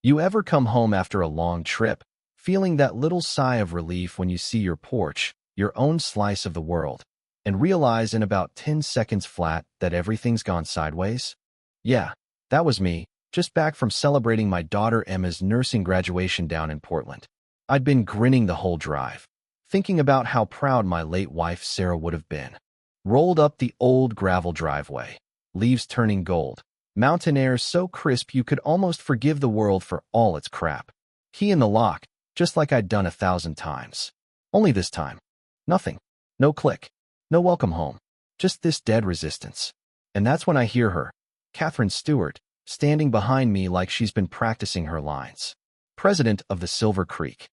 You ever come home after a long trip, feeling that little sigh of relief when you see your porch, your own slice of the world, and realize in about 10 seconds flat that everything's gone sideways? Yeah, that was me, just back from celebrating my daughter Emma's nursing graduation down in Portland. I'd been grinning the whole drive, thinking about how proud my late wife Sarah would have been. Rolled up the old gravel driveway, leaves turning gold, mountain air so crisp you could almost forgive the world for all its crap. Key in the lock, just like I'd done 1,000 times. Only this time, nothing. No click. No welcome home. Just this dead resistance. And that's when I hear her, Catherine Stewart, standing behind me like she's been practicing her lines. President of the Silver Creek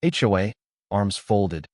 HOA, arms folded.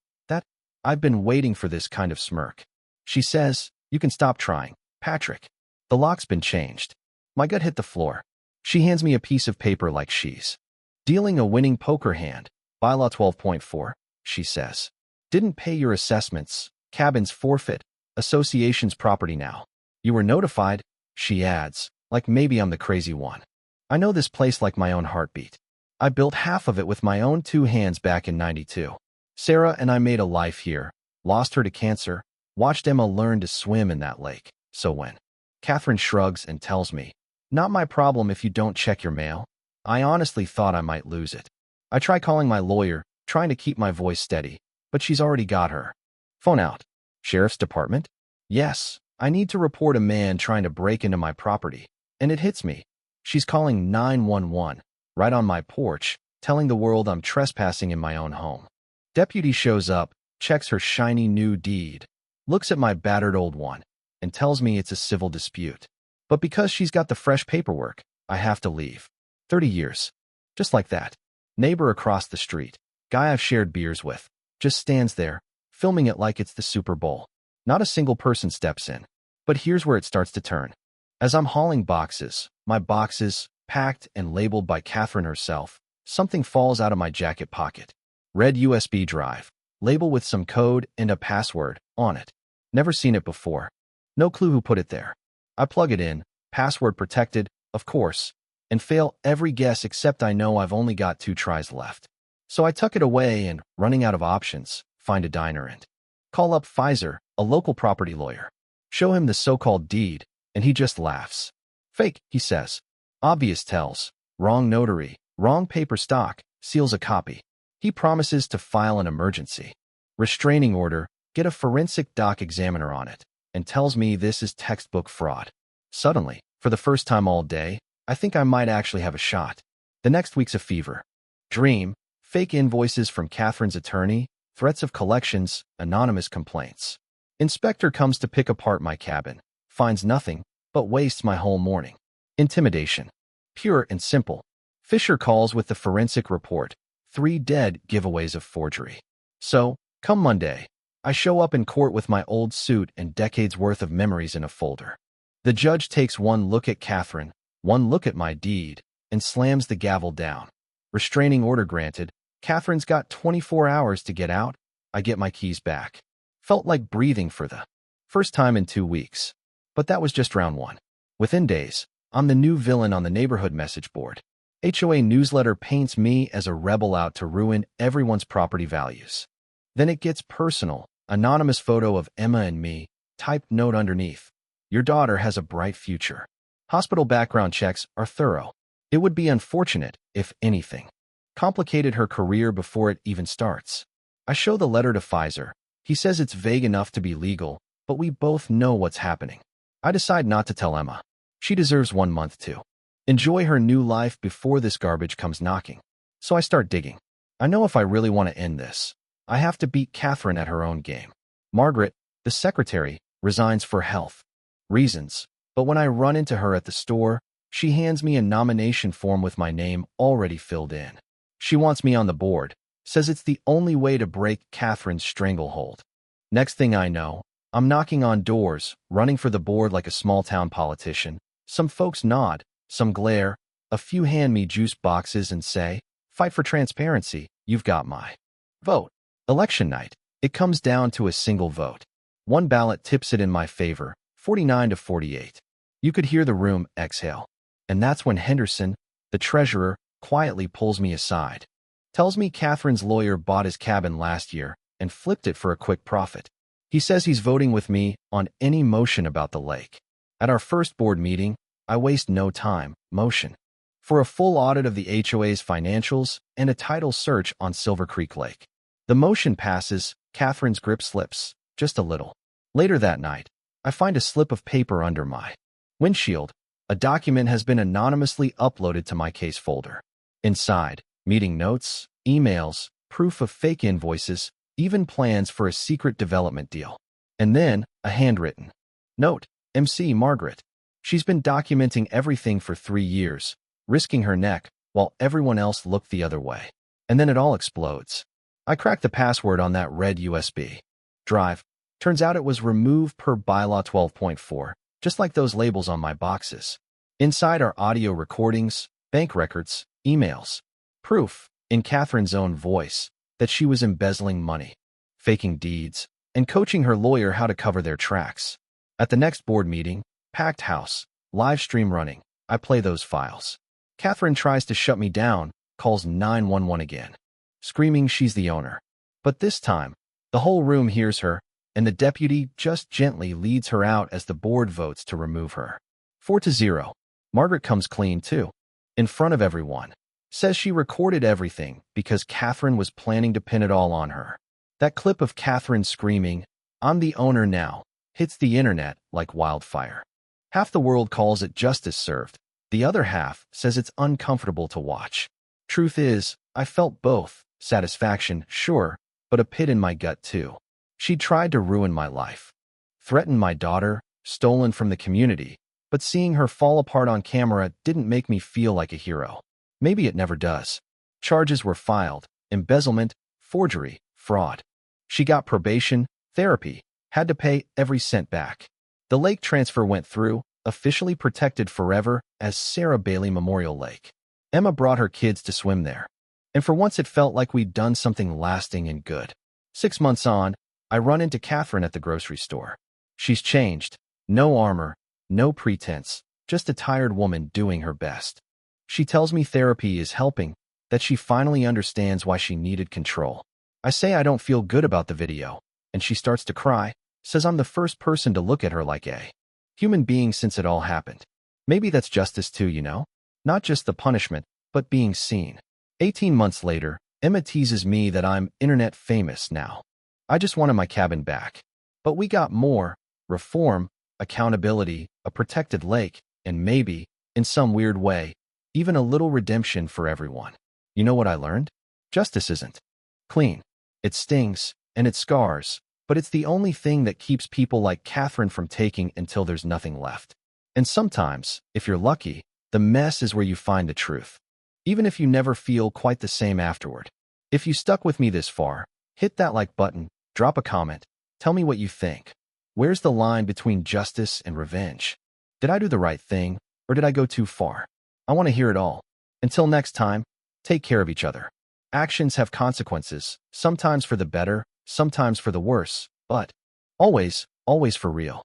I've been waiting for this kind of smirk. She says, "You can stop trying, Patrick. The lock's been changed." My gut hit the floor. She hands me a piece of paper like she's dealing a winning poker hand. Bylaw 12.4, she says. Didn't pay your assessments, cabin's forfeit, association's property now. You were notified, she adds, like maybe I'm the crazy one. I know this place like my own heartbeat. I built half of it with my own 2 hands back in '92. Sarah and I made a life here, lost her to cancer, watched Emma learn to swim in that lake. So when Catherine shrugs and tells me, "Not my problem if you don't check your mail," I honestly thought I might lose it. I try calling my lawyer, trying to keep my voice steady, but she's already got her phone out. Sheriff's Department? Yes, I need to report a man trying to break into my property, and it hits me. She's calling 911, right on my porch, telling the world I'm trespassing in my own home. Deputy shows up, checks her shiny new deed, looks at my battered old one, and tells me it's a civil dispute. But because she's got the fresh paperwork, I have to leave. 30 years. Just like that. Neighbor across the street, guy I've shared beers with, just stands there, filming it like it's the Super Bowl. Not a single person steps in. But here's where it starts to turn. As I'm hauling boxes, my boxes, packed and labeled by Catherine herself, something falls out of my jacket pocket. Red USB drive, label with some code and a password on it. Never seen it before. No clue who put it there. I plug it in, password protected, of course, and fail every guess except I know I've only got 2 tries left. So I tuck it away and, running out of options, find a diner and call up Pfizer, a local property lawyer. Show him the so-called deed, and he just laughs. Fake, he says. Obvious tells. Wrong notary, wrong paper stock, seals a copy. He promises to file an emergency restraining order, get a forensic doc examiner on it, and tells me this is textbook fraud. Suddenly, for the first time all day, I think I might actually have a shot. The next week's a fever dream, fake invoices from Catherine's attorney, threats of collections, anonymous complaints. Inspector comes to pick apart my cabin, finds nothing, but wastes my whole morning. Intimidation. Pure and simple. Fisher calls with the forensic report. 3 dead giveaways of forgery. So, come Monday, I show up in court with my old suit and decades worth of memories in a folder. The judge takes one look at Catherine, one look at my deed, and slams the gavel down. Restraining order granted. Catherine's got 24 hours to get out. I get my keys back. Felt like breathing for the first time in 2 weeks. But that was just round 1. Within days, I'm the new villain on the neighborhood message board. HOA newsletter paints me as a rebel out to ruin everyone's property values. Then it gets personal. Anonymous photo of Emma and me, typed note underneath. Your daughter has a bright future. Hospital background checks are thorough. It would be unfortunate, if anything, complicated her career before it even starts. I show the letter to Pfizer. He says it's vague enough to be legal, but we both know what's happening. I decide not to tell Emma. She deserves 1 month to enjoy her new life before this garbage comes knocking. So I start digging. I know if I really want to end this, I have to beat Catherine at her own game. Margaret, the secretary, resigns for health reasons, but when I run into her at the store, she hands me a nomination form with my name already filled in. She wants me on the board, says it's the only way to break Catherine's stranglehold. Next thing I know, I'm knocking on doors, running for the board like a small-town politician. Some folks nod, some glare, a few hand me juice boxes and say, "Fight for transparency, you've got my vote." Election night, it comes down to a single vote. 1 ballot tips it in my favor, 49 to 48. You could hear the room exhale. And that's when Henderson, the treasurer, quietly pulls me aside. Tells me Catherine's lawyer bought his cabin last year and flipped it for a quick profit. He says he's voting with me on any motion about the lake. At our first board meeting, I waste no time, motion, for a full audit of the HOA's financials and a title search on Silver Creek Lake. The motion passes, Catherine's grip slips, just a little. Later that night, I find a slip of paper under my windshield. A document has been anonymously uploaded to my case folder. Inside, meeting notes, emails, proof of fake invoices, even plans for a secret development deal. And then, a handwritten note, MC Margaret. She's been documenting everything for 3 years, risking her neck while everyone else looked the other way. And then it all explodes. I cracked the password on that red USB drive. Turns out it was remove per bylaw 12.4, just like those labels on my boxes. Inside are audio recordings, bank records, emails, proof, in Catherine's own voice, that she was embezzling money, faking deeds, and coaching her lawyer how to cover their tracks. At the next board meeting, packed house, live stream running, I play those files. Catherine tries to shut me down, calls 911 again, screaming she's the owner. But this time, the whole room hears her, and the deputy just gently leads her out as the board votes to remove her. 4-0. Margaret comes clean too, in front of everyone. Says she recorded everything because Catherine was planning to pin it all on her. That clip of Catherine screaming, "I'm the owner now," hits the internet like wildfire. Half the world calls it justice served. The other half says it's uncomfortable to watch. Truth is, I felt both. Satisfaction, sure, but a pit in my gut too. She tried to ruin my life. Threatened my daughter, stolen from the community, but seeing her fall apart on camera didn't make me feel like a hero. Maybe it never does. Charges were filed: embezzlement, forgery, fraud. She got probation, therapy, had to pay every cent back. The lake transfer went through, officially protected forever as Sarah Bailey Memorial Lake. Emma brought her kids to swim there. And for once it felt like we'd done something lasting and good. 6 months on, I run into Catherine at the grocery store. She's changed. No armor, no pretense, just a tired woman doing her best. She tells me therapy is helping, that she finally understands why she needed control. I say I don't feel good about the video, and she starts to cry, says I'm the first person to look at her like a human being since it all happened. Maybe that's justice too, you know? Not just the punishment, but being seen. 18 months later, Emma teases me that I'm internet famous now. I just wanted my cabin back. But we got more: reform, accountability, a protected lake, and maybe, in some weird way, even a little redemption for everyone. You know what I learned? Justice isn't clean. It stings, and it scars, but it's the only thing that keeps people like Catherine from taking until there's nothing left. And sometimes, if you're lucky, the mess is where you find the truth. Even if you never feel quite the same afterward. If you stuck with me this far, hit that like button, drop a comment, tell me what you think. Where's the line between justice and revenge? Did I do the right thing, or did I go too far? I want to hear it all. Until next time, take care of each other. Actions have consequences, sometimes for the better, sometimes for the worse, but always, always for real.